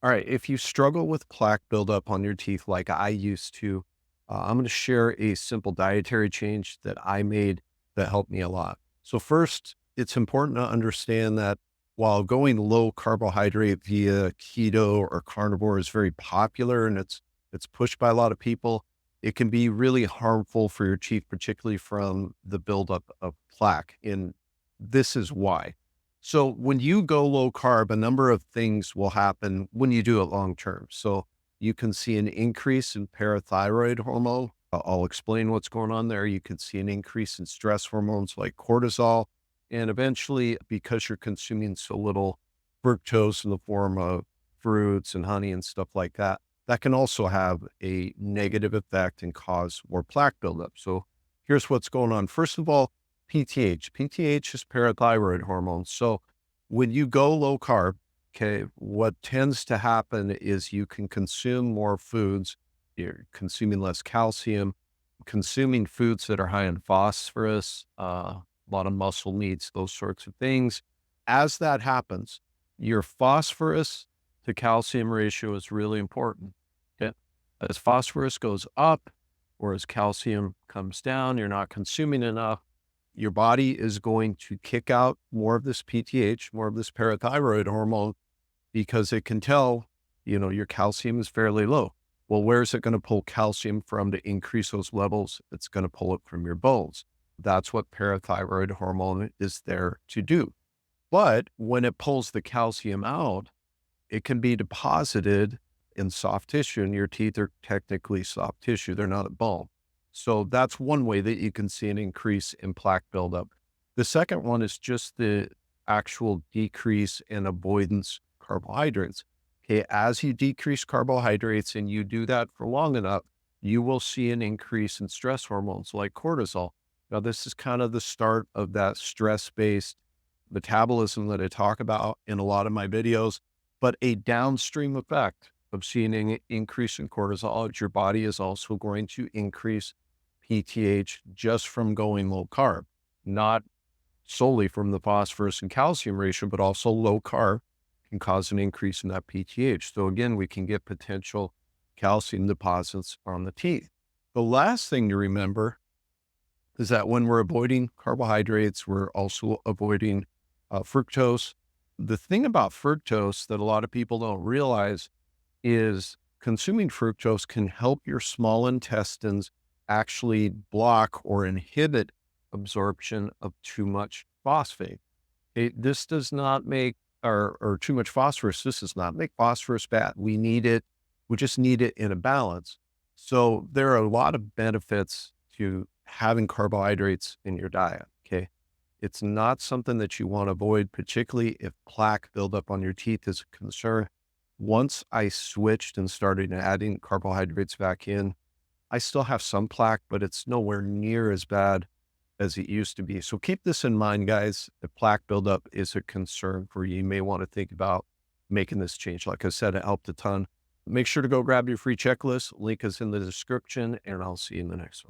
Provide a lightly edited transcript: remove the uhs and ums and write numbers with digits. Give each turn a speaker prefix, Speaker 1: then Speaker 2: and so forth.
Speaker 1: All right, if you struggle with plaque buildup on your teeth like I used to, I'm going to share a simple dietary change that I made that helped me a lot. So first, it's important to understand that while going low carbohydrate via keto or carnivore is very popular and it's pushed by a lot of people, it can be really harmful for your teeth, particularly from the buildup of plaque. And this is why. So when you go low carb, a number of things will happen when you do it long term. So you can see an increase in parathyroid hormone. I'll explain what's going on there. You can see an increase in stress hormones like cortisol. And eventually, because you're consuming so little fructose in the form of fruits and honey and stuff like that, that can also have a negative effect and cause more plaque buildup. So here's what's going on. First of all, PTH. PTH is parathyroid hormone. So when you go low carb, okay, what tends to happen is you can consume more foods, you're consuming less calcium, consuming foods that are high in phosphorus, a lot of muscle meats, those sorts of things. As that happens, your phosphorus to calcium ratio is really important. Okay. As phosphorus goes up or as calcium comes down, you're not consuming enough, your body is going to kick out more of this PTH, more of this parathyroid hormone, because it can tell, your calcium is fairly low. Well, where's it going to pull calcium from to increase those levels? It's going to pull it from your bones. That's what parathyroid hormone is there to do. But when it pulls the calcium out, it can be deposited in soft tissue, and your teeth are technically soft tissue. They're not a bone. So that's one way that you can see an increase in plaque buildup. The second one is just the actual decrease in avoidance carbohydrates. Okay, as you decrease carbohydrates and you do that for long enough, you will see an increase in stress hormones like cortisol. Now, this is kind of the start of that stress based metabolism that I talk about in a lot of my videos, but a downstream effect of seeing an increase in cortisol is your body is also going to increase PTH just from going low carb, not solely from the phosphorus and calcium ratio, but also low carb can cause an increase in that PTH. So again, we can get potential calcium deposits on the teeth. The last thing to remember is that when we're avoiding carbohydrates, we're also avoiding fructose. The thing about fructose that a lot of people don't realize is consuming fructose can help your small intestines actually block or inhibit absorption of too much phosphate. This does not make, or too much phosphorus. This does not make phosphorus bad. We need it. We just need it in a balance. So there are a lot of benefits to having carbohydrates in your diet. Okay. It's not something that you want to avoid, particularly if plaque buildup on your teeth is a concern. Once I switched and started adding carbohydrates back in, I still have some plaque, but it's nowhere near as bad as it used to be. So keep this in mind, guys. If plaque buildup is a concern for you, you may want to think about making this change. Like I said, it helped a ton. Make sure to go grab your free checklist. Link is in the description, and I'll see you in the next one.